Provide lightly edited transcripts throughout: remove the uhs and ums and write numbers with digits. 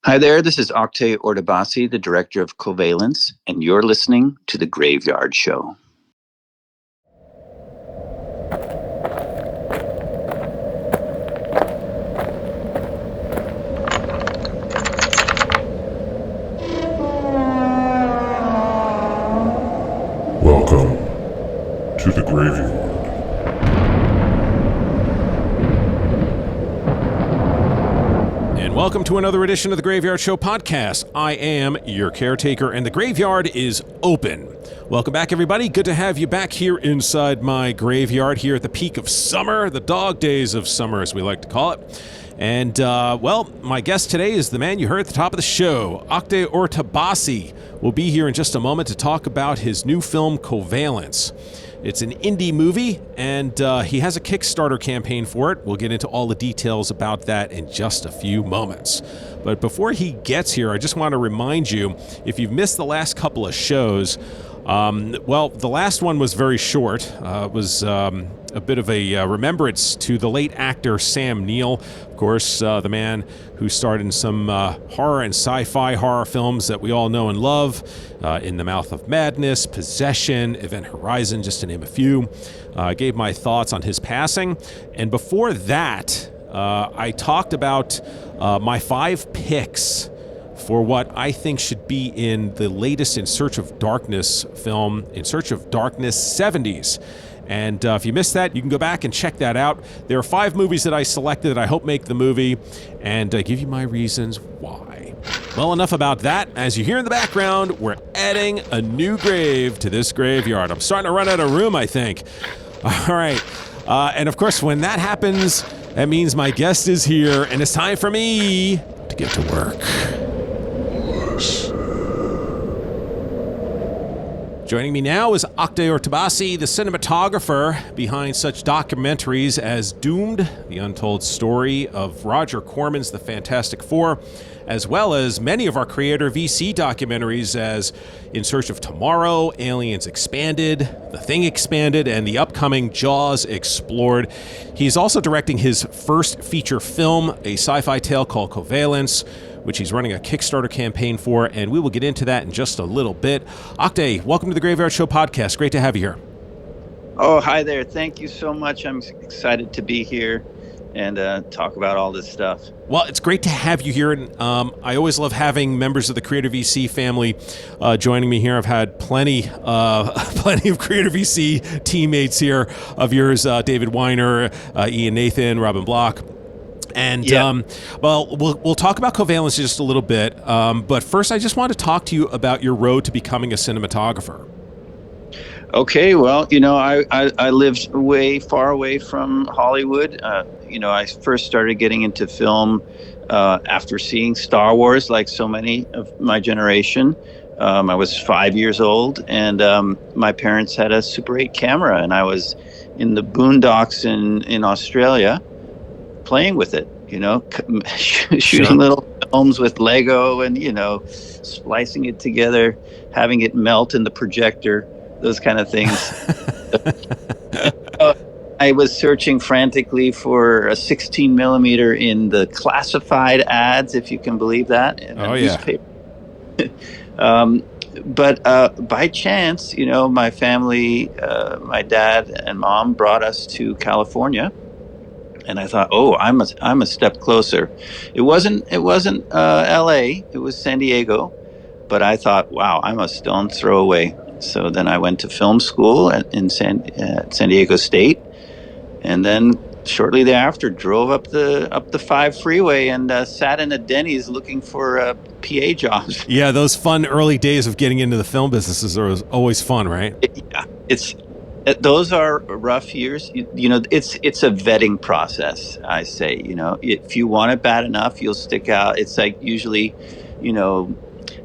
Hi there, this is Oktay Ortabasi, the director of Covalence, and you're listening to The Graveyard Show. Welcome to The Graveyard. Welcome to another edition of the Graveyard Show podcast. I am your caretaker, and the graveyard is open. Welcome back, everybody. Good to have you back here inside my graveyard here at the peak of summer, the dog days of summer, as we like to call it. And, my guest today is the man you heard at the top of the show, Oktay Ortabasi. Will be here in just a moment to talk about his new film, Covalence. It's an indie movie, and he has a Kickstarter campaign for it. We'll get into all the details about that in just a few moments. But before he gets here, I just want to remind you, if you've missed the last couple of shows, the last one was very short. It was a bit of a remembrance to the late actor Sam Neill, of course, the man who starred in some horror and sci-fi horror films that we all know and love, In the Mouth of Madness, Possession, Event Horizon, just to name a few. I gave my thoughts on his passing. And before that, I talked about my 5 picks for what I think should be in the latest In Search of Darkness film, In Search of Darkness 70s. And if you missed that, you can go back and check that out. There are 5 movies that I selected that I hope make the movie, and give you my reasons why. Well, enough about that. As you hear in the background, we're adding a new grave to this graveyard. I'm starting to run out of room, I think. All right. And of course, when that happens, that means my guest is here, and it's time for me to get to work. Joining me now is Oktay Ortabasi, the cinematographer behind such documentaries as Doomed, the untold story of Roger Corman's The Fantastic Four, as well as many of our creator VC documentaries as In Search of Tomorrow, Aliens Expanded, The Thing Expanded, and the upcoming Jaws Explored. He's also directing his first feature film, a sci-fi tale called Covalence, which he's running a Kickstarter campaign for, and we will get into that in just a little bit. Oktay, welcome to the Graveyard Show podcast. Great to have you here. Oh, hi there. Thank you so much. I'm excited to be here and talk about all this stuff. Well, it's great to have you here, and I always love having members of the Creator VC family joining me here. I've had plenty of Creator VC teammates here of yours, David Weiner, Ian Nathan, Robin Block. And, we'll talk about Covalence in just a little bit. But first, I just want to talk to you about your road to becoming a cinematographer. Okay, well, I lived way far away from Hollywood. I first started getting into film after seeing Star Wars, like so many of my generation. I was 5 years old, and my parents had a Super 8 camera, and I was in the boondocks in Australia, playing with it, shooting little films with Lego and, splicing it together, having it melt in the projector, those kind of things. I was searching frantically for a 16 millimeter in the classified ads, if you can believe that. In the newspaper. But by chance, my family, my dad and mom brought us to California. And I thought, I'm a step closer. It wasn't L.A. It was San Diego, but I thought, wow, I'm a stone's throw away. So then I went to film school at San Diego State, and then shortly thereafter drove up the 5 freeway and sat in a Denny's looking for PA jobs. Yeah, those fun early days of getting into the film businesses are always fun, right? Those are rough years. It's a vetting process, I say. If you want it bad enough, you'll stick out. It's like usually,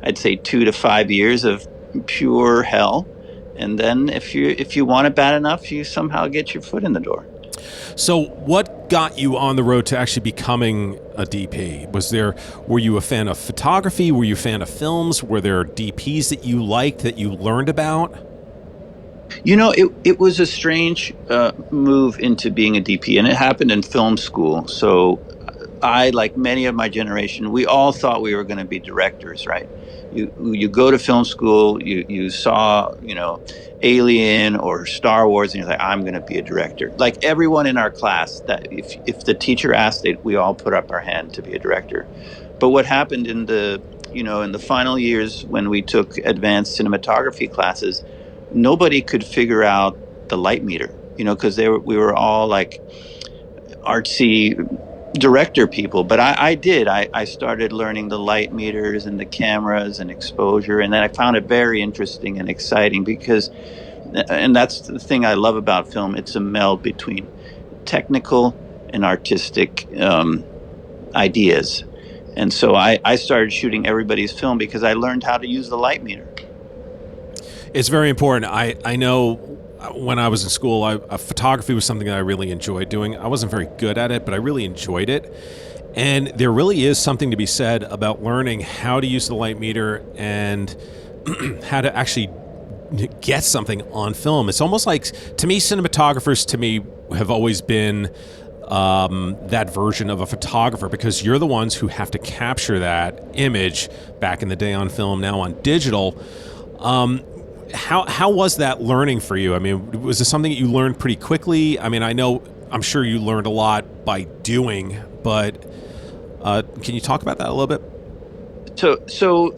I'd say 2 to 5 years of pure hell, and then if you want it bad enough, you somehow get your foot in the door. So what got you on the road to actually becoming a DP? Were you a fan of photography? Were you a fan of films? Were there DPs that you liked, that you learned about? It was a strange move into being a DP, and it happened in film school. So I, like many of my generation, we all thought we were going to be directors, right? You go to film school, you saw, Alien or Star Wars, and you're like, I'm going to be a director. Like everyone in our class, that if the teacher asked it, we all put up our hand to be a director. But what happened in the final years when we took advanced cinematography classes, nobody could figure out the light meter, because we were all like artsy director people, but I did. I started learning the light meters and the cameras and exposure, and then I found it very interesting and exciting because, and that's the thing I love about film. It's a meld between technical and artistic ideas. And so I started shooting everybody's film because I learned how to use the light meter. It's very important. I know when I was in school, photography was something that I really enjoyed doing. I wasn't very good at it, but I really enjoyed it. And there really is something to be said about learning how to use the light meter and how to actually get something on film. It's almost like, to me, cinematographers have always been that version of a photographer, because you're the ones who have to capture that image back in the day on film, now on digital. How was that learning for you? I mean, was this something that you learned pretty quickly? I mean, I'm sure you learned a lot by doing, but can you talk about that a little bit? So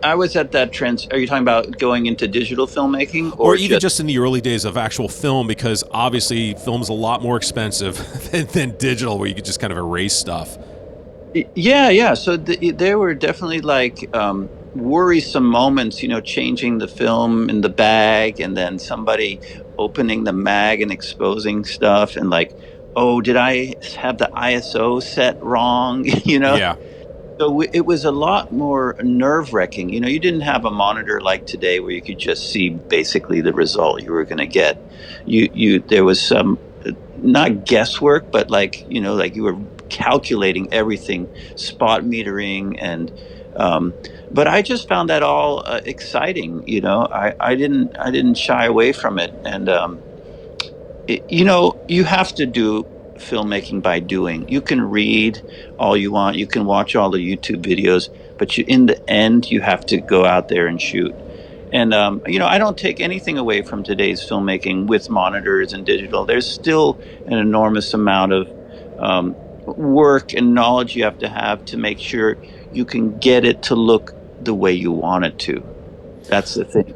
I was at that trend. Are you talking about going into digital filmmaking, or even just in the early days of actual film? Because obviously, film's a lot more expensive than digital, where you could just kind of erase stuff. Yeah. So there were definitely like worrisome moments, changing the film in the bag, and then somebody opening the mag and exposing stuff, and like, oh, did I have the ISO set wrong? Yeah. So it was a lot more nerve-wracking. You didn't have a monitor like today where you could just see basically the result you were going to get. There was some, not guesswork, but like you were calculating everything, spot metering, and but I just found that all exciting. I didn't shy away from it, and you have to do filmmaking by doing. You can read all you want, you can watch all the YouTube videos, but in the end, you have to go out there and shoot. And I don't take anything away from today's filmmaking with monitors and digital. There's still an enormous amount of work and knowledge you have to make sure you can get it to look the way you want it to. That's the thing.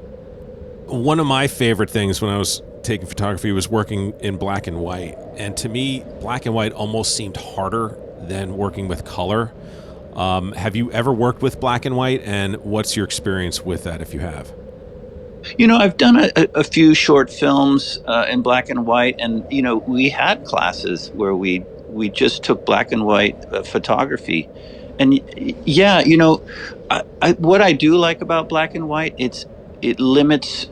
One of my favorite things when I was taking photography was working in black and white, and to me, black and white almost seemed harder than working with color. Have you ever worked with black and white, and what's your experience with that, if you have? I've done a few short films in black and white, and we had classes where we just took black and white photography, and yeah, what I do like about black and white, it limits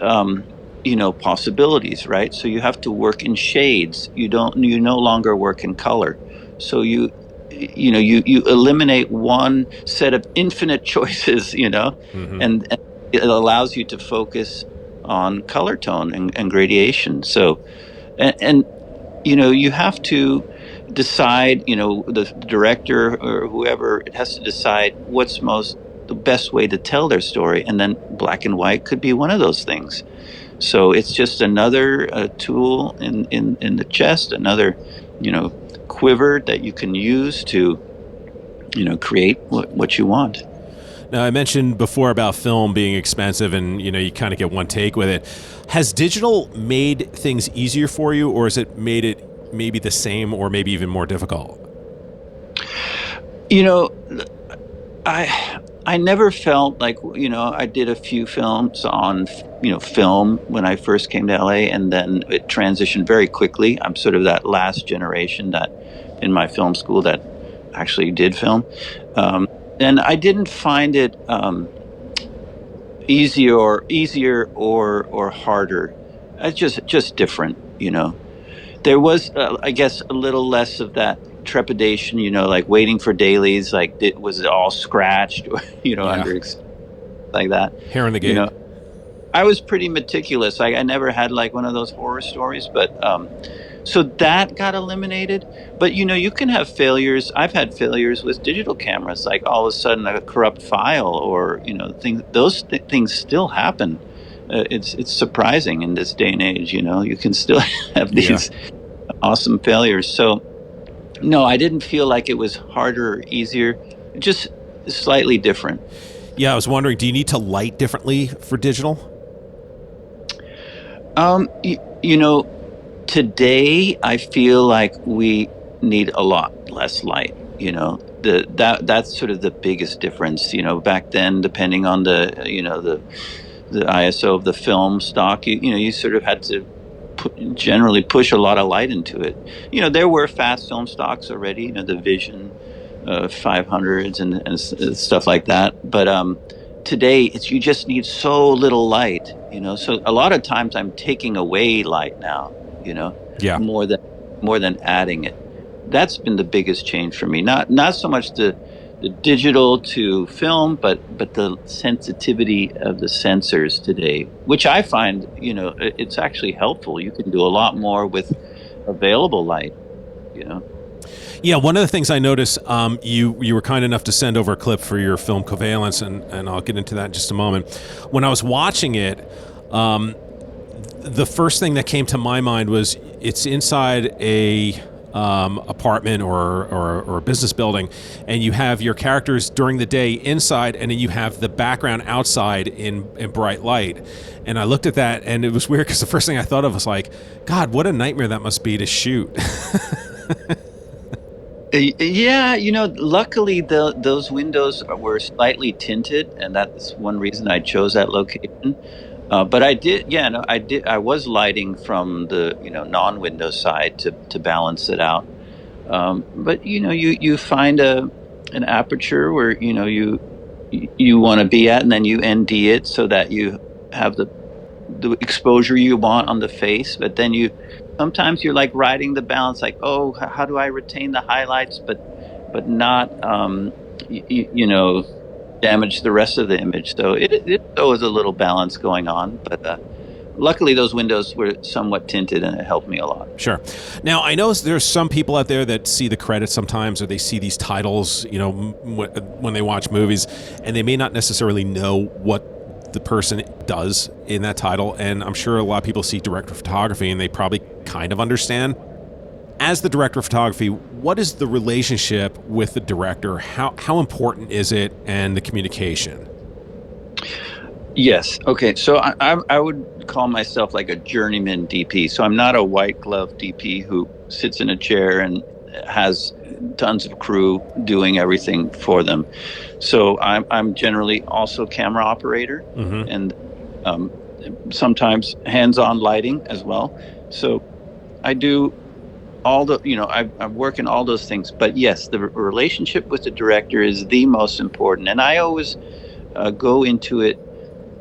possibilities, right? So you have to work in shades. You no longer work in color. So you eliminate one set of infinite choices, Mm-hmm. and it allows you to focus on color tone and gradation. So, and you have to decide, the director or whoever, it has to decide what's the best way to tell their story. And then black and white could be one of those things. So it's just another tool in the chest, another, quiver that you can use to, create what you want. Now, I mentioned before about film being expensive, and you kind of get one take with it. Has digital made things easier for you, or has it made it maybe the same, or maybe even more difficult? I never felt like, I did a few films on, film when I first came to LA, and then it transitioned very quickly. I'm sort of that last generation that in my film school that actually did film. And I didn't find it easier or harder. It's just different, There was, I guess, a little less of that trepidation, like waiting for dailies, like was it all scratched, or, under like that. Hair in the game. I was pretty meticulous. I never had like one of those horror stories, but So that got eliminated. But you can have failures. I've had failures with digital cameras, like all of a sudden a corrupt file, or things. Those things still happen. It's surprising in this day and age. You can still have Yeah. these awesome failures. So no, I didn't feel like it was harder or easier. Just slightly different. Yeah, I was wondering, do you need to light differently for digital? You know, today I feel like we need a lot less light. That's sort of the biggest difference. Back then, depending on the ISO of the film stock, you sort of had to generally push a lot of light into it. There were fast film stocks already. The Vision 500s and stuff like that. But today, you just need so little light. So a lot of times I'm taking away light now. Yeah. More than adding it. That's been the biggest change for me. Not so much the digital to film, but the sensitivity of the sensors today, which I find it's actually helpful. You can do a lot more with available light. Yeah, one of the things I noticed, you were kind enough to send over a clip for your film Covalence, and I'll get into that in just a moment. When I was watching it, the first thing that came to my mind was it's inside a apartment or a business building, and you have your characters during the day inside, and then you have the background outside in bright light. And I looked at that, and it was weird because the first thing I thought of was like, God, what a nightmare that must be to shoot. Yeah, luckily those windows were slightly tinted, and that's one reason I chose that location. But I did, yeah, no, I did. I was lighting from the non-window side to balance it out. But you find an aperture where you want to be at, and then you ND it so that you have the exposure you want on the face. But then sometimes you're like riding the balance, like, oh, how do I retain the highlights, but not damage the rest of the image. So it was a little balance going on, but luckily those windows were somewhat tinted, and it helped me a lot. Sure. Now, I know there's some people out there that see the credits sometimes, or they see these titles, when they watch movies, and they may not necessarily know what the person does in that title. And I'm sure a lot of people see director of photography, and they probably kind of understand. As the director of photography, what is the relationship with the director? How important is it, and the communication? Yes. Okay. So I would call myself like a journeyman DP. So I'm not a white glove DP who sits in a chair and has tons of crew doing everything for them. So I'm generally also camera operator, Mm-hmm. and sometimes hands-on lighting as well. So I do all the, I work in all those things. But yes, the relationship with the director is the most important. And I always go into it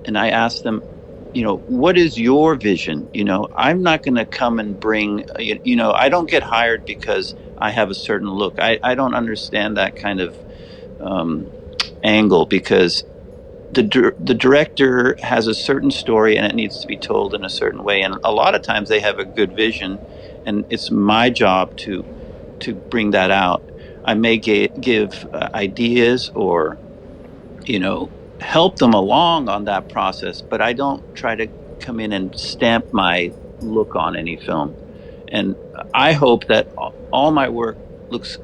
and I ask them, what is your vision? I'm not going to come and bring, I don't get hired because I have a certain look. I don't understand that kind of angle, because the director has a certain story, and it needs to be told in a certain way. And a lot of times they have a good vision, and it's my job to bring that out. I may give ideas, or help them along on that process, but I don't try to come in and stamp my look on any film. And I hope that all my work looks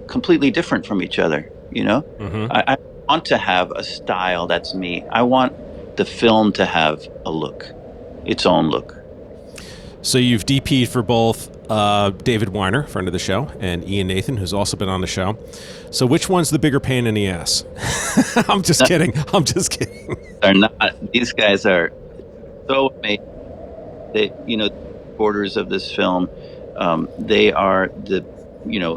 completely different from each other. Mm-hmm. I want to have a style that's me. I want the film to have a look, its own look. So you've DP'd for both David Weiner, friend of the show, and Ian Nathan, who's also been on the show. So which one's the bigger pain in the ass? I'm just kidding. They're not. These guys are so amazing. They, supporters of this film. They are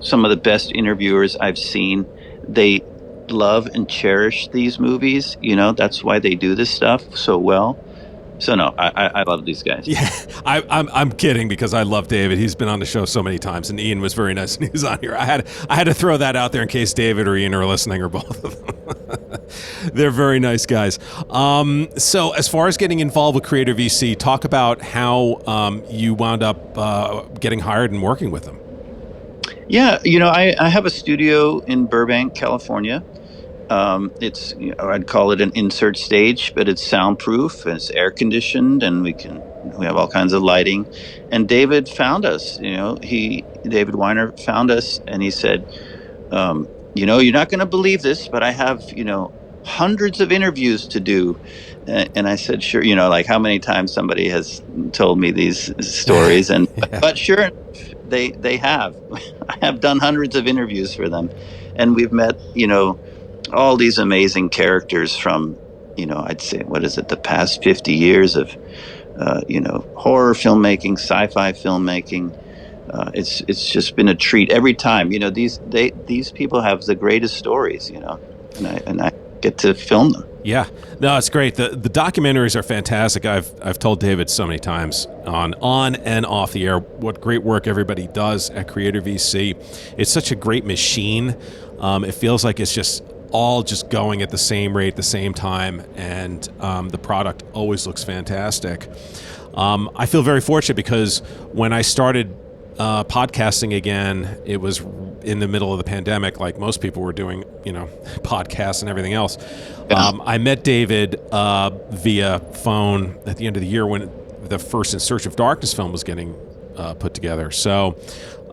some of the best interviewers I've seen. They love and cherish these movies. That's why they do this stuff so well. So no, I love these guys. Yeah, I'm kidding, because I love David. He's been on the show so many times, and Ian was very nice when he was on here. I had to throw that out there in case David or Ian are listening, or both of them. They're very nice guys. So as far as getting involved with Creator VC, talk about how you wound up getting hired and working with them. Yeah, I have a studio in Burbank, California. It's, I'd call it an insert stage, but it's soundproof and it's air conditioned, and we have all kinds of lighting. And David found us. David Weiner found us, and he said, you're not going to believe this, but I have hundreds of interviews to do. And I said, sure. Like how many times somebody has told me these stories, and Yeah. but sure, they have. I have done hundreds of interviews for them, and we've met all these amazing characters from, I'd say, what is it, the past 50 years of, horror filmmaking, sci-fi filmmaking. It's just been a treat every time. These people have the greatest stories, and I get to film them. Yeah, no, it's great. The documentaries are fantastic. I've told David so many times on and off the air what great work everybody does at Creator VC. It's such a great machine. It feels like it's just all just going at the same rate, the same time, and the product always looks fantastic. I feel very fortunate because when I started podcasting again, it was in the middle of the pandemic, like most people were doing, podcasts and everything else. Yeah. I met David via phone at the end of the year when the first In Search of Darkness film was getting put together. So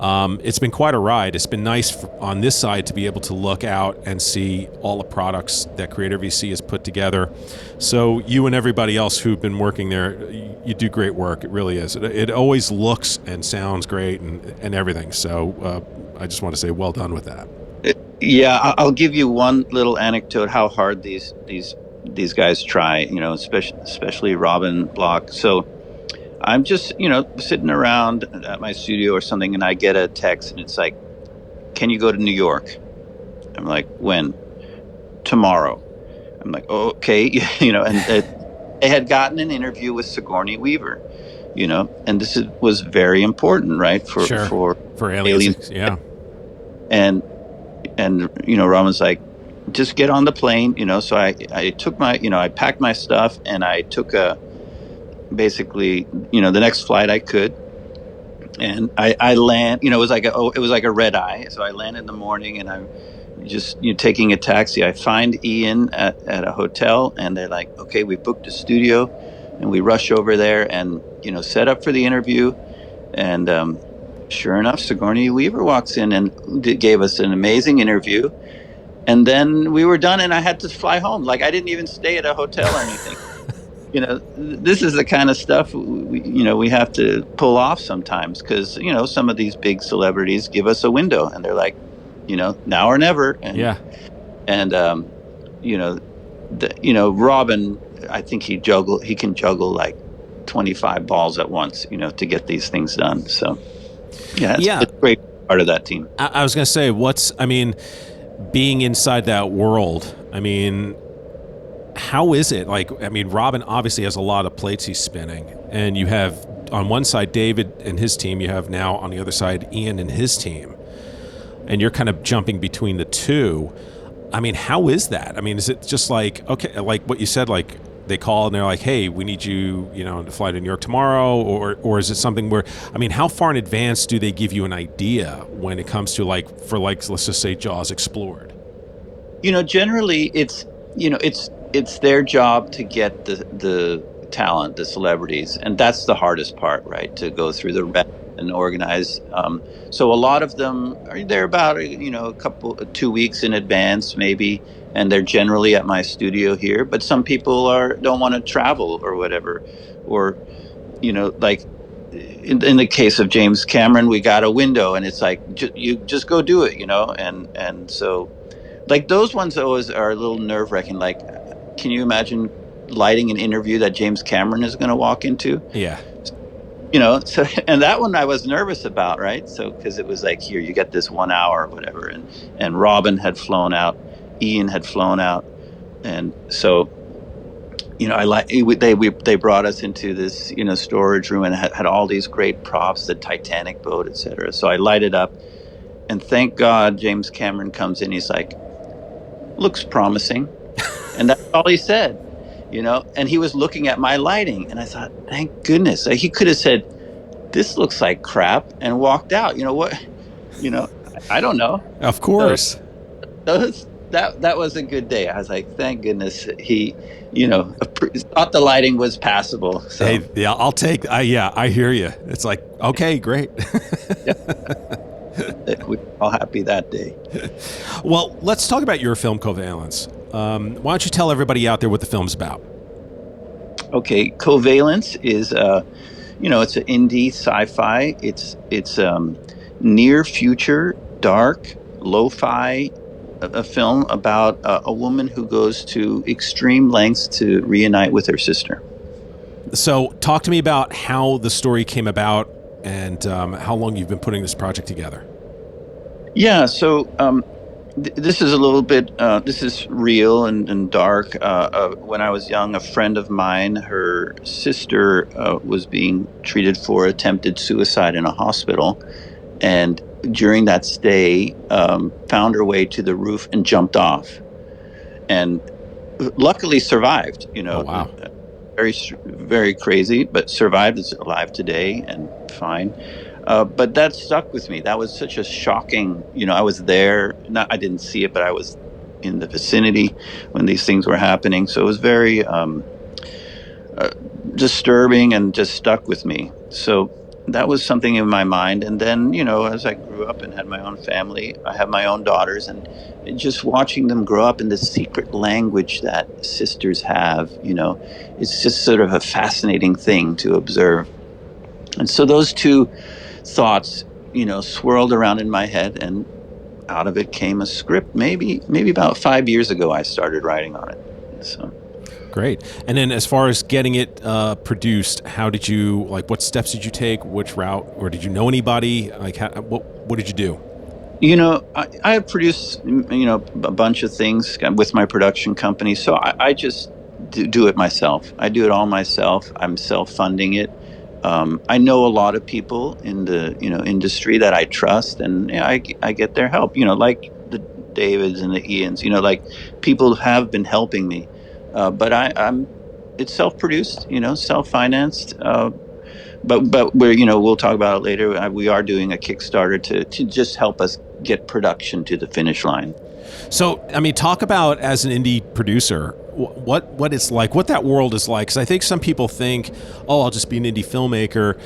it's been quite a ride. It's been nice on this side to be able to look out and see all the products that Creator VC has put together. So you and everybody else who've been working there, you do great work. It really is. It always looks and sounds great and everything. So I just want to say well done with that. Yeah, I'll give you one little anecdote how hard these guys try, especially Robin Block. So I'm just, sitting around at my studio or something, and I get a text, and it's like, "Can you go to New York?" I'm like, "When?" "Tomorrow." I'm like, oh, "Okay," and they had gotten an interview with Sigourney Weaver, and was very important, right, for aliens, yeah. And Robin's like, "Just get on the plane," So I took I packed my stuff, and I took basically, the next flight I could, and I land. It was like a red eye. So I land in the morning, and I'm just taking a taxi. I find Ian at a hotel, and they're like, "Okay, we booked a studio," and we rush over there and set up for the interview, and sure enough, Sigourney Weaver walks in and gave us an amazing interview. And then we were done, and I had to fly home. Like, I didn't even stay at a hotel or anything. This is the kind of stuff we have to pull off sometimes, because some of these big celebrities give us a window, and they're like, now or never. And yeah. And Robin, I think he can juggle like 25 balls at once, to get these things done. So it's a great part of that team. I was going to say, being inside that world, how is it? Robin obviously has a lot of plates he's spinning, and you have on one side David and his team, you have now on the other side Ian and his team, and you're kind of jumping between the two. How is that? Is it just like, okay, like what you said, like they call and they're like, "Hey, we need you, to fly to New York tomorrow," or is it something where, how far in advance do they give you an idea when it comes to let's just say Jaws Explored? Generally it's their job to get the talent, the celebrities, and that's the hardest part, right? To go through the rep and organize. So a lot of them are there about a couple 2 weeks in advance, maybe, and they're generally at my studio here. But some people don't want to travel or whatever, or like in the case of James Cameron, we got a window, and it's like you just go do it, and so like those ones always are a little nerve-wracking. Like, can you imagine lighting an interview that James Cameron is going to walk into? Yeah. So, and that one I was nervous about, right? So, because it was like, here, you get this 1 hour or whatever. And Robin had flown out, Ian had flown out. And so, they brought us into this, storage room, and had all these great props, the Titanic boat, etc. So I lighted up, and thank God James Cameron comes in. He's like, "Looks promising." And that's all he said, and he was looking at my lighting, and I thought, thank goodness. He could have said, this looks like crap, and walked out. You know what? You know, I don't know. Of So course. that was a good day. I was like, thank goodness he, thought the lighting was passable. So Hey, yeah, I'll take. Yeah, I hear you. It's like, okay, great. yeah, we were all happy that day. Well, let's talk about your film, Covalence. Why don't you tell everybody out there what the film's about? Okay, Covalence is it's an indie sci-fi. It's near future, dark, lo-fi, a film about a woman who goes to extreme lengths to reunite with her sister. So, talk to me about how the story came about and how long you've been putting this project together. Yeah, so this is a little bit. This is real and dark. When I was young, a friend of mine, her sister was being treated for attempted suicide in a hospital, and during that stay, found her way to the roof and jumped off, and luckily survived. Oh, wow. Very, very crazy, but survived. Is alive today and fine. But that stuck with me. That was such a shocking. I was there. Not, I didn't see it, but I was in the vicinity when these things were happening. So it was very disturbing and just stuck with me. So that was something in my mind. And then, as I grew up and had my own family, I have my own daughters, and just watching them grow up in this secret language that sisters have, it's just sort of a fascinating thing to observe. And so those two thoughts, swirled around in my head, and out of it came a script. Maybe about 5 years ago, I started writing on it. So. Great. And then as far as getting it produced, how did you, what steps did you take? Which route? Or did you know anybody? What did you do? I have produced, a bunch of things with my production company. So I just do it myself. I do it all myself. I'm self-funding it. I know a lot of people in the, industry that I trust, and I get their help, like the Davids and the Ians, people have been helping me. But it's self-produced, self-financed. But we'll talk about it later. We are doing a Kickstarter to just help us get production to the finish line. So, talk about, as an indie producer, what it's like, what that world is like. Because I think some people think, oh, I'll just be an indie filmmaker.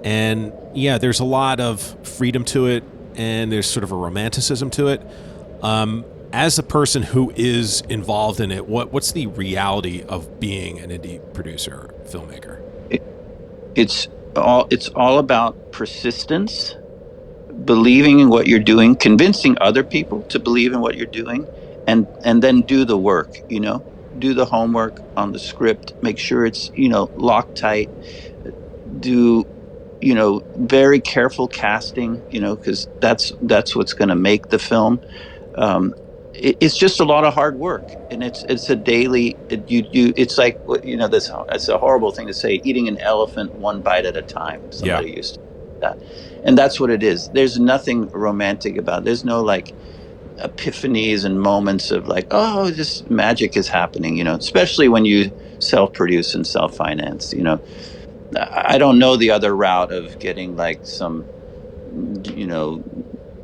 And yeah, there's a lot of freedom to it, and there's sort of a romanticism to it. As a person who is involved in it, what's the reality of being an indie producer, filmmaker? It's all about persistence, believing in what you're doing, convincing other people to believe in what you're doing, and then do the work. Do the homework on the script. Make sure it's locked tight. Do very careful casting. Because that's what's going to make the film. It's just a lot of hard work, and it's a daily. It's like this. It's a horrible thing to say. Eating an elephant one bite at a time. Somebody used to say that, and that's what it is. There's nothing romantic about it. There's no epiphanies and moments of oh, just magic is happening. Especially when you self-produce and self-finance. I don't know the other route of getting some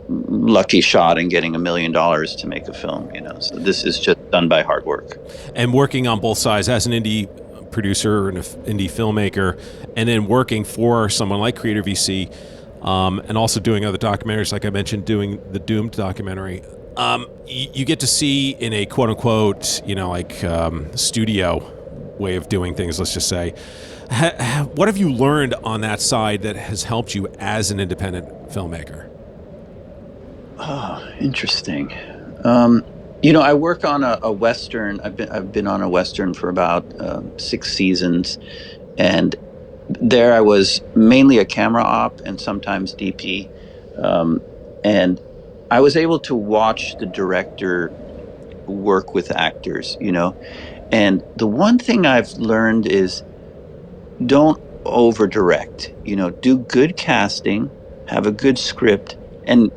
lucky shot and getting $1 million to make a film. So this is just done by hard work. And working on both sides as an indie producer and an indie filmmaker, and then working for someone like Creator VC, and also doing other documentaries, like I mentioned, doing the Doomed documentary. You get to see in a quote unquote, studio way of doing things, let's just say. What have you learned on that side that has helped you as an independent filmmaker? Oh, interesting. I work on a Western. I've been on a Western for about 6 seasons, and there I was mainly a camera op and sometimes DP, and I was able to watch the director work with actors. And the one thing I've learned is don't over direct. Do good casting, have a good script, and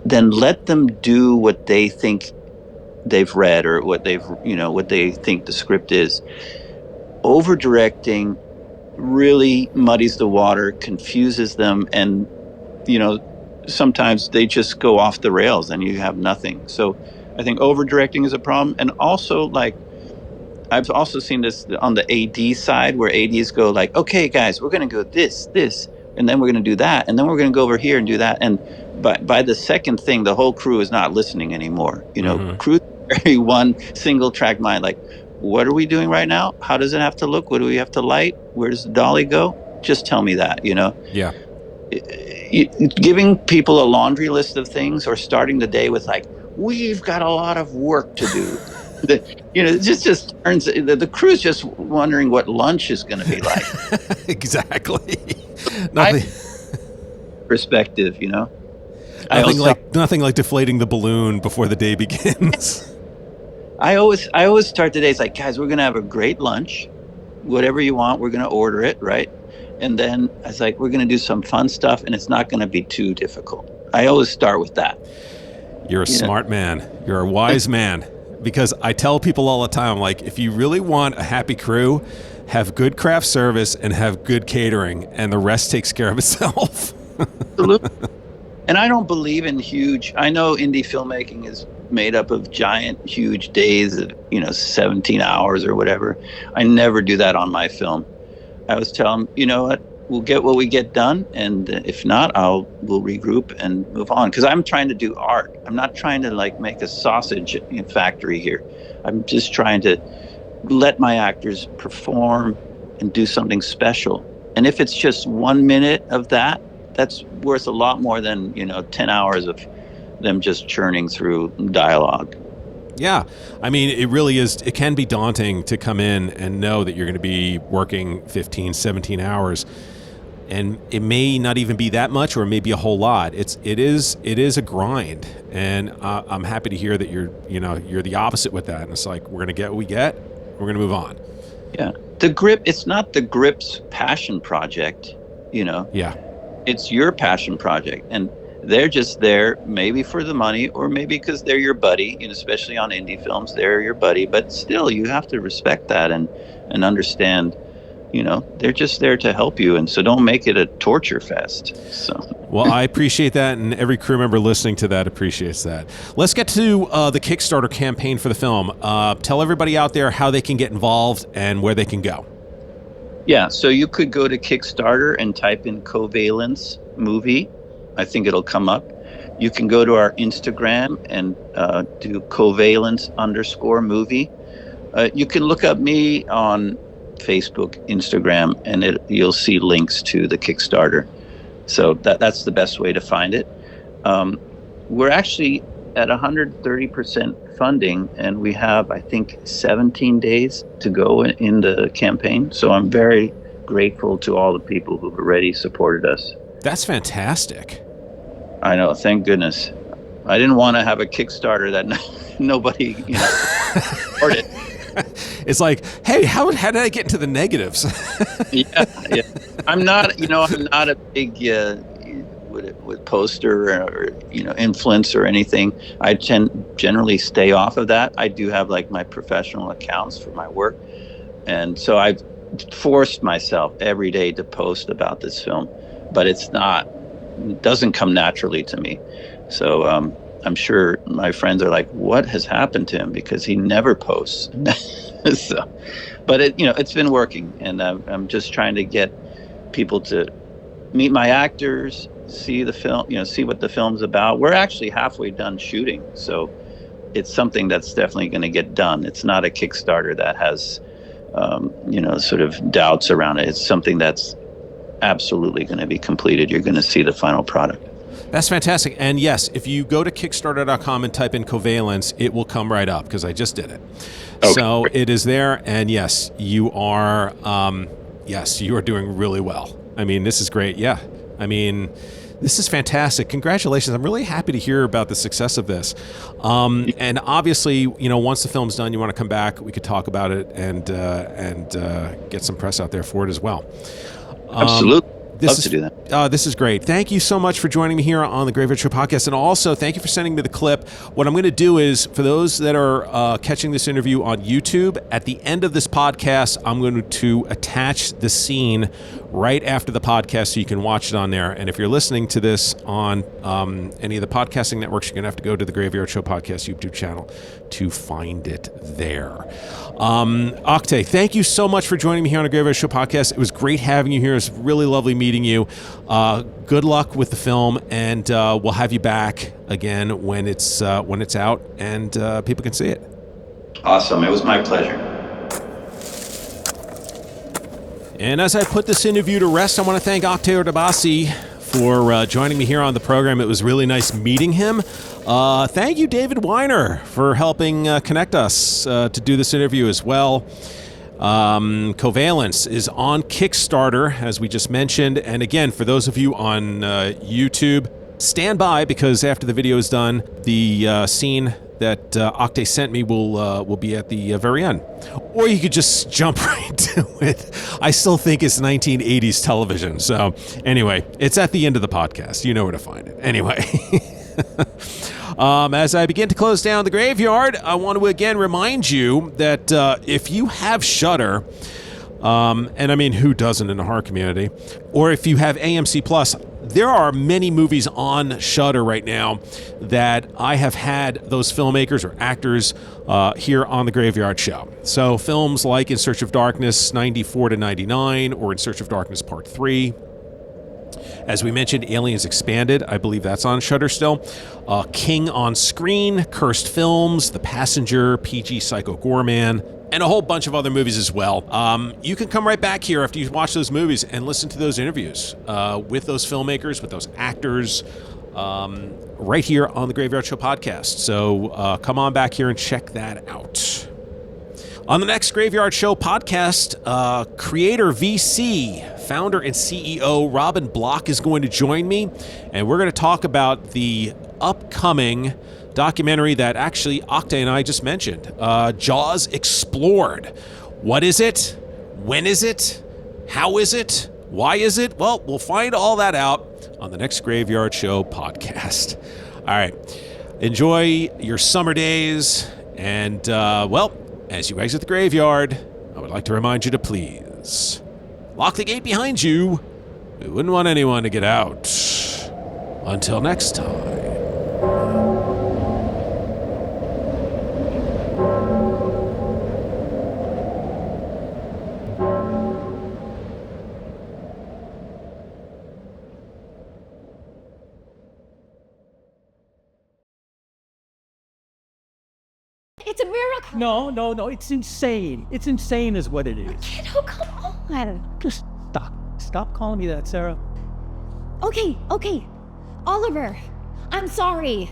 then let them do what they think they've read or what they've, what they think the script is. Over directing really muddies the water, confuses them, and sometimes they just go off the rails and you have nothing. So I think over directing is a problem. And also, like, I've also seen this on the AD side, where ADs go like, okay guys, we're going to go this, and then we're going to do that, and then we're going to go over here and do that. And by the second thing, the whole crew is not listening anymore. Crew very one single track mind, like, what are we doing right now? How does it have to look? What do we have to light? Where does the dolly go? Just tell me that. Yeah. Giving people a laundry list of things, or starting the day with like, we've got a lot of work to do. It just turns, the crew's just wondering what lunch is going to be like. Exactly. Perspective, Nothing like deflating the balloon before the day begins. I always start the day. It's like, guys, we're going to have a great lunch, whatever you want, we're going to order it, right? And then I was like, we're going to do some fun stuff, and it's not going to be too difficult. I always start with that. You're a smart man. You're a wise man. Because I tell people all the time, like, if you really want a happy crew, have good craft service and have good catering, and the rest takes care of itself. Absolutely. And I don't believe in I know indie filmmaking is made up of giant, huge days of, 17 hours or whatever. I never do that on my film. I always tell them, you know what, we'll get what we get done, and if not, we'll regroup and move on. Because I'm trying to do art. I'm not trying to like make a sausage factory here. I'm just trying to let my actors perform and do something special. And if it's just 1 minute of that, that's worth a lot more than 10 hours of them just churning through dialogue. Yeah. I mean, it really is. It can be daunting to come in and know that you're going to be working 15, 17 hours. And it may not even be that much, or maybe a whole lot. It is a grind. And I'm happy to hear that you're the opposite with that. And it's like, we're going to get what we get. We're going to move on. Yeah. It's not the Grip's passion project, Yeah. It's your passion project. And they're just there maybe for the money, or maybe because they're your buddy, especially on indie films, they're your buddy. But still, you have to respect that and understand, they're just there to help you. And so don't make it a torture fest. So. Well, I appreciate that, and every crew member listening to that appreciates that. Let's get to the Kickstarter campaign for the film. Tell everybody out there how they can get involved and where they can go. Yeah, so you could go to Kickstarter and type in Covalence movie. I think it'll come up. You can go to our Instagram and do Covalence_movie. You can look up me on Facebook, Instagram, and you'll see links to the Kickstarter. So that's the best way to find it. We're actually at 130% funding, and we have, I think, 17 days to go in the campaign. So I'm very grateful to all the people who've already supported us. That's fantastic. I know, thank goodness. I didn't want to have a Kickstarter that nobody, supported. It's like, hey, how did I get into the negatives? Yeah. I'm not a big with poster or influence or anything. I generally stay off of that. I do have like my professional accounts for my work, and so I've forced myself every day to post about this film, but it doesn't come naturally to me. So I'm sure my friends are like, what has happened to him, because he never posts. So, but it's been working, and I'm just trying to get people to meet my actors, see the film, see what the film's about. We're actually halfway done shooting, so it's something that's definitely going to get done. It's not a Kickstarter that has sort of doubts around it. It's something that's absolutely going to be completed. You're going to see the final product. That's fantastic. And yes, if you go to Kickstarter.com and type in Covalence, it will come right up, because I just did it. Okay. So it is there. And yes, you are doing really well. I mean, this is great. Yeah. I mean, this is fantastic. Congratulations. I'm really happy to hear about the success of this. And obviously, once the film's done, you want to come back, we could talk about it and get some press out there for it as well. Absolutely. Love to do that. This is great. Thank you so much for joining me here on the Graveyard Show podcast. And also, thank you for sending me the clip. What I'm going to do is, for those that are catching this interview on YouTube, at the end of this podcast, I'm going to attach the scene right after the podcast so you can watch it on there. And if you're listening to this on any of the podcasting networks, you're going to have to go to the Graveyard Show podcast YouTube channel to find it there. Oktay, thank you so much for joining me here on the Graveyard Show podcast. It was great having you here. It was really lovely meeting you. Good luck with the film, and we'll have you back again when it's out and people can see it. Awesome. It was my pleasure. And as I put this interview to rest, I want to thank Oktay Ortabasi for joining me here on the program. It was really nice meeting him. Thank you, David Weiner, for helping connect us to do this interview as well. Covalence is on Kickstarter, as we just mentioned. And again, for those of you on YouTube, stand by, because after the video is done, the scene that Oktay sent me will be at the very end. Or you could just jump right to it. I still think it's 1980s television. So anyway, it's at the end of the podcast. You know where to find it. Anyway. As I begin to close down the graveyard, I want to again remind you that if you have Shudder, and I mean, who doesn't in the horror community, or if you have AMC Plus, there are many movies on Shudder right now that I have had those filmmakers or actors here on the Graveyard Show. So films like In Search of Darkness 94 to 99 or In Search of Darkness Part 3. As we mentioned, Aliens Expanded, I believe that's on Shudder still. King on Screen, Cursed Films, The Passenger, PG Psycho Goreman, and a whole bunch of other movies as well. You can come right back here after you watch those movies and listen to those interviews with those filmmakers, with those actors, right here on the Graveyard Show podcast. So come on back here and check that out. On the next Graveyard Show podcast, creator VC, founder and CEO Robin Block is going to join me, and we're going to talk about the upcoming documentary that actually Oktay and I just mentioned, Jaws Explored. What is it? When is it? How is it? Why is it? Well, we'll find all that out on the next Graveyard Show podcast. All right. Enjoy your summer days, and, well, as you exit the graveyard, I would like to remind you to please lock the gate behind you. We wouldn't want anyone to get out. Until next time. It's a miracle. No, it's insane. It's insane is what it is. Kiddo, come on. Just stop calling me that, Sarah. Okay. Oliver, I'm sorry.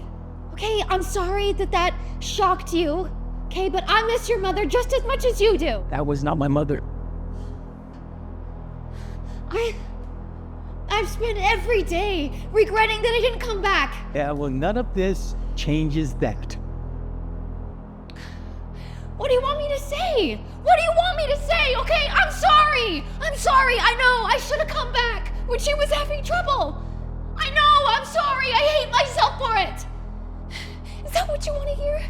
Okay, I'm sorry that shocked you. Okay, but I miss your mother just as much as you do. That was not my mother. I've spent every day regretting that I didn't come back. Yeah, well, none of this changes that. What do you want me to say? Okay, I'm sorry. I know I should have come back when she was having trouble. I know, I'm sorry. I hate myself for it. Is that what you want to hear?